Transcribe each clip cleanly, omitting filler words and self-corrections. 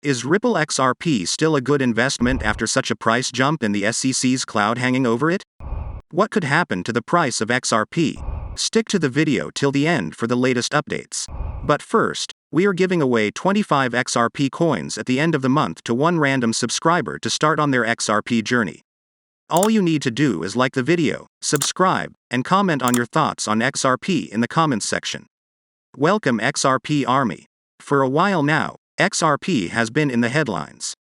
Is Ripple XRP still a good investment after such a price jump and the SEC's cloud hanging over it? What could happen to the price of XRP? Stick to the video till the end for the latest updates. But first, we are giving away 25 XRP coins at the end of the month to one random subscriber to start on their XRP journey. All you need to do is like the video, subscribe, and comment on your thoughts on XRP in the comments section. Welcome XRP Army. For a while now, XRP has been in the headlines.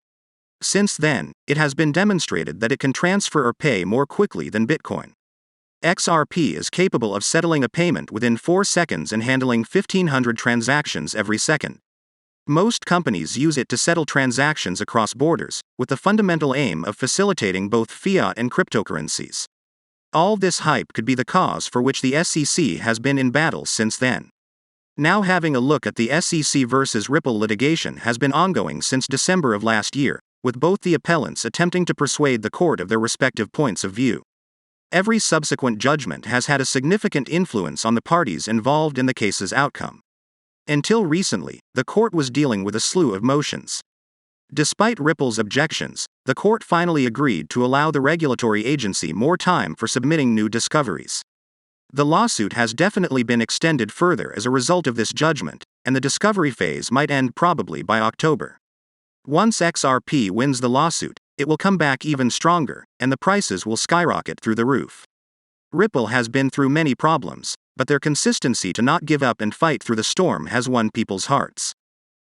Since then, it has been demonstrated that it can transfer or pay more quickly than Bitcoin. XRP is capable of settling a payment within 4 seconds and handling 1,500 transactions every second. Most companies use it to settle transactions across borders, with the fundamental aim of facilitating both fiat and cryptocurrencies. All this hype could be the cause for which the SEC has been in battle since then. Now having a look at the SEC versus Ripple litigation has been ongoing since December of last year, with both the appellants attempting to persuade the court of their respective points of view. Every subsequent judgment has had a significant influence on the parties involved in the case's outcome. Until recently, the court was dealing with a slew of motions. Despite Ripple's objections, the court finally agreed to allow the regulatory agency more time for submitting new discoveries. The lawsuit has definitely been extended further as a result of this judgment, and the discovery phase might end probably by October. Once XRP wins the lawsuit, it will come back even stronger, and the prices will skyrocket through the roof. Ripple has been through many problems, but their consistency to not give up and fight through the storm has won people's hearts.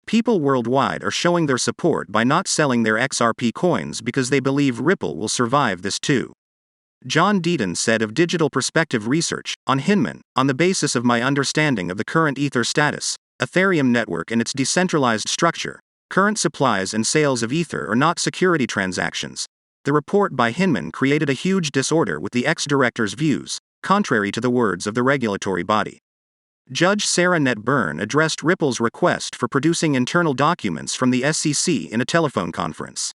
People worldwide are showing their support by not selling their XRP coins because they believe Ripple will survive this too. John Deaton said of Digital Perspective Research, on Hinman, on the basis of my understanding of the current Ether status, Ethereum network and its decentralized structure, current supplies and sales of Ether are not security transactions. The report by Hinman created a huge disorder with the ex-director's views, contrary to the words of the regulatory body. Judge Sarah Net Byrne addressed Ripple's request for producing internal documents from the SEC in a telephone conference.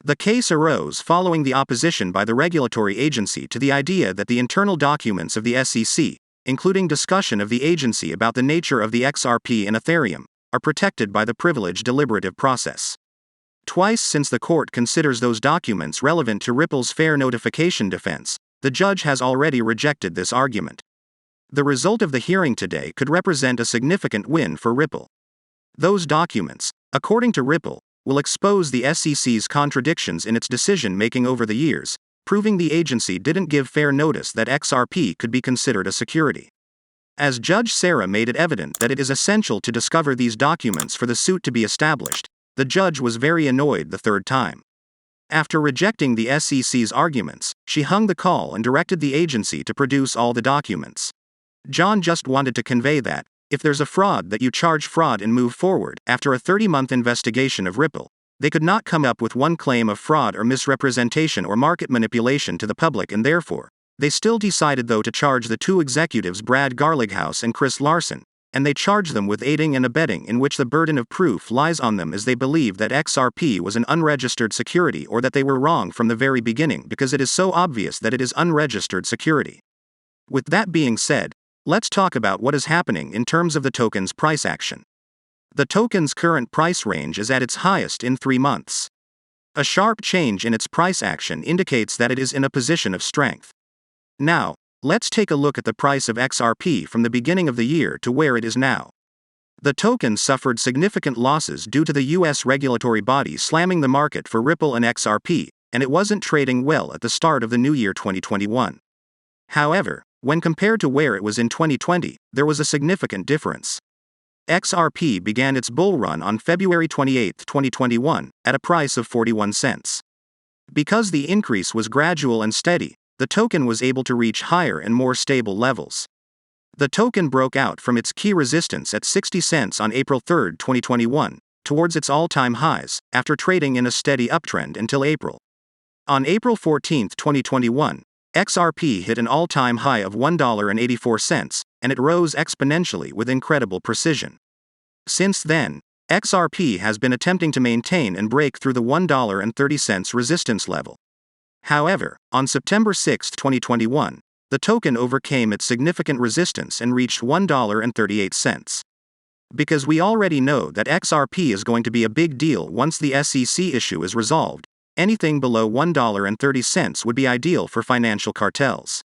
The case arose following the opposition by the regulatory agency to the idea that the internal documents of the SEC, including discussion of the agency about the nature of the XRP and Ethereum, are protected by the privileged deliberative process. Twice since the court considers those documents relevant to Ripple's fair notification defense, the judge has already rejected this argument. The result of the hearing today could represent a significant win for Ripple. Those documents, according to Ripple, will expose the SEC's contradictions in its decision-making over the years, proving the agency didn't give fair notice that XRP could be considered a security. As Judge Sarah made it evident that it is essential to discover these documents for the suit to be established, the judge was very annoyed the third time. After rejecting the SEC's arguments, she hung the call and directed the agency to produce all the documents. John just wanted to convey that, if there's a fraud, that you charge fraud and move forward. After a 30-month investigation of Ripple, they could not come up with one claim of fraud or misrepresentation or market manipulation to the public, and therefore, they still decided though to charge the two executives Brad Garlinghouse and Chris Larson, and they charge them with aiding and abetting, in which the burden of proof lies on them, as they believe that XRP was an unregistered security, or that they were wrong from the very beginning because it is so obvious that it is unregistered security. With that being said, let's talk about what is happening in terms of the token's price action. The token's current price range is at its highest in 3 months. A sharp change in its price action indicates that it is in a position of strength. Now, let's take a look at the price of XRP from the beginning of the year to where it is now. The token suffered significant losses due to the US regulatory body slamming the market for Ripple and XRP, and it wasn't trading well at the start of the new year 2021. However, when compared to where it was in 2020, there was a significant difference. XRP began its bull run on February 28, 2021, at a price of 41 cents. Because the increase was gradual and steady, the token was able to reach higher and more stable levels. The token broke out from its key resistance at 60 cents on April 3, 2021, towards its all-time highs, after trading in a steady uptrend until April. On April 14, 2021, XRP hit an all-time high of $1.84, and it rose exponentially with incredible precision. Since then, XRP has been attempting to maintain and break through the $1.30 resistance level. However, on September 6, 2021, the token overcame its significant resistance and reached $1.38. Because we already know that XRP is going to be a big deal once the SEC issue is resolved. Anything below $1.30 would be ideal for financial cartels.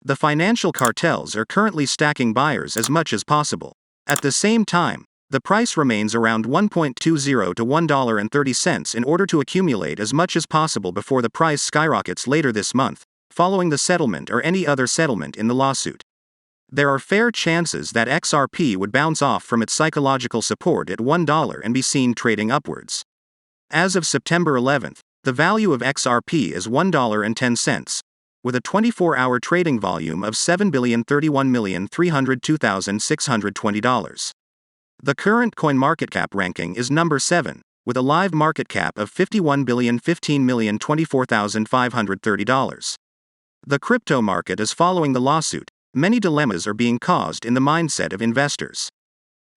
The financial cartels are currently stacking buyers as much as possible. At the same time, the price remains around $1.20 to $1.30 in order to accumulate as much as possible before the price skyrockets later this month, following the settlement or any other settlement in the lawsuit. There are fair chances that XRP would bounce off from its psychological support at $1 and be seen trading upwards. As of September 11th, the value of XRP is $1.10, with a 24-hour trading volume of $7,031,302,620. The current CoinMarketCap ranking is number 7, with a live market cap of $51,015,024,530. The crypto market is following the lawsuit. Many dilemmas are being caused in the mindset of investors.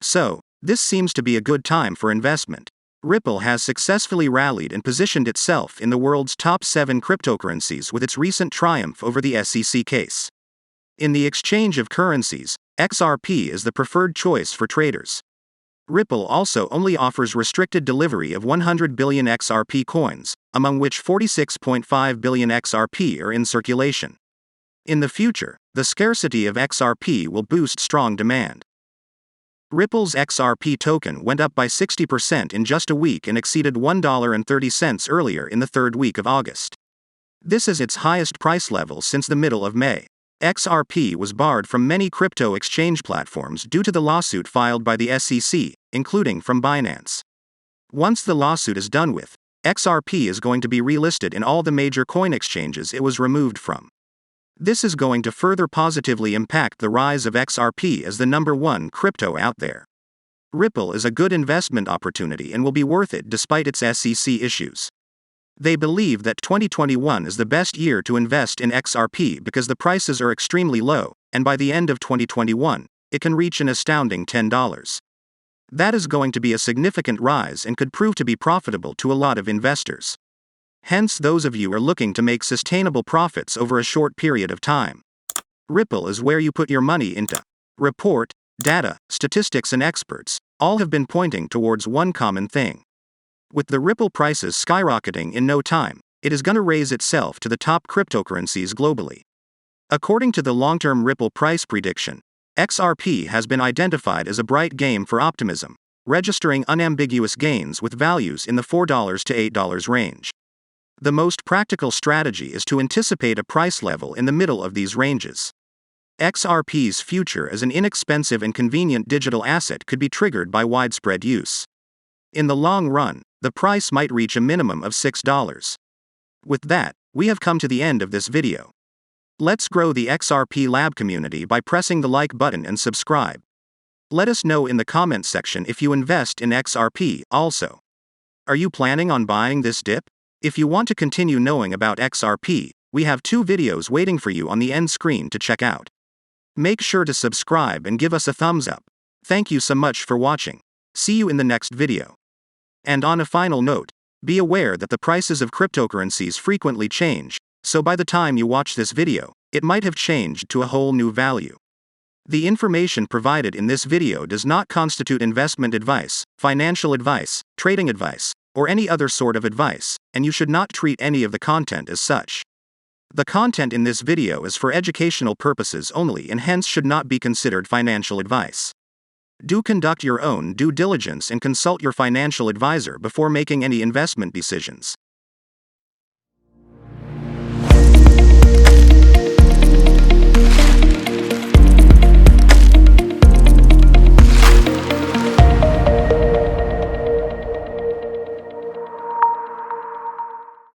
So, this seems to be a good time for investment. Ripple has successfully rallied and positioned itself in the world's top 7 cryptocurrencies with its recent triumph over the SEC case. In the exchange of currencies, XRP is the preferred choice for traders. Ripple also only offers restricted delivery of 100 billion XRP coins, among which 46.5 billion XRP are in circulation. In the future, the scarcity of XRP will boost strong demand. Ripple's XRP token went up by 60% in just a week and exceeded $1.30 earlier in the third week of August. This is its highest price level since the middle of May. XRP was barred from many crypto exchange platforms due to the lawsuit filed by the SEC, including from Binance. Once the lawsuit is done with, XRP is going to be relisted in all the major coin exchanges it was removed from. This is going to further positively impact the rise of XRP as the number 1 crypto out there. Ripple is a good investment opportunity and will be worth it despite its SEC issues. They believe that 2021 is the best year to invest in XRP because the prices are extremely low, and by the end of 2021, it can reach an astounding $10. That is going to be a significant rise and could prove to be profitable to a lot of investors. Hence, those of you are looking to make sustainable profits over a short period of time. Ripple is where you put your money into. Report, data, statistics, and experts all have been pointing towards one common thing. With the Ripple prices skyrocketing in no time, it is going to raise itself to the top cryptocurrencies globally. According to the long-term Ripple price prediction, XRP has been identified as a bright game for optimism, registering unambiguous gains with values in the $4 to $8 range. The most practical strategy is to anticipate a price level in the middle of these ranges. XRP's future as an inexpensive and convenient digital asset could be triggered by widespread use. In the long run, the price might reach a minimum of $6. With that, we have come to the end of this video. Let's grow the XRP Lab community by pressing the like button and subscribe. Let us know in the comments section if you invest in XRP also. Are you planning on buying this dip? If you want to continue knowing about XRP, we have 2 videos waiting for you on the end screen to check out. Make sure to subscribe and give us a thumbs up. Thank you so much for watching. See you in the next video. And on a final note, be aware that the prices of cryptocurrencies frequently change, so by the time you watch this video, it might have changed to a whole new value. The information provided in this video does not constitute investment advice, financial advice, trading advice, or any other sort of advice, and you should not treat any of the content as such. The content in this video is for educational purposes only and hence should not be considered financial advice. Do conduct your own due diligence and consult your financial advisor before making any investment decisions.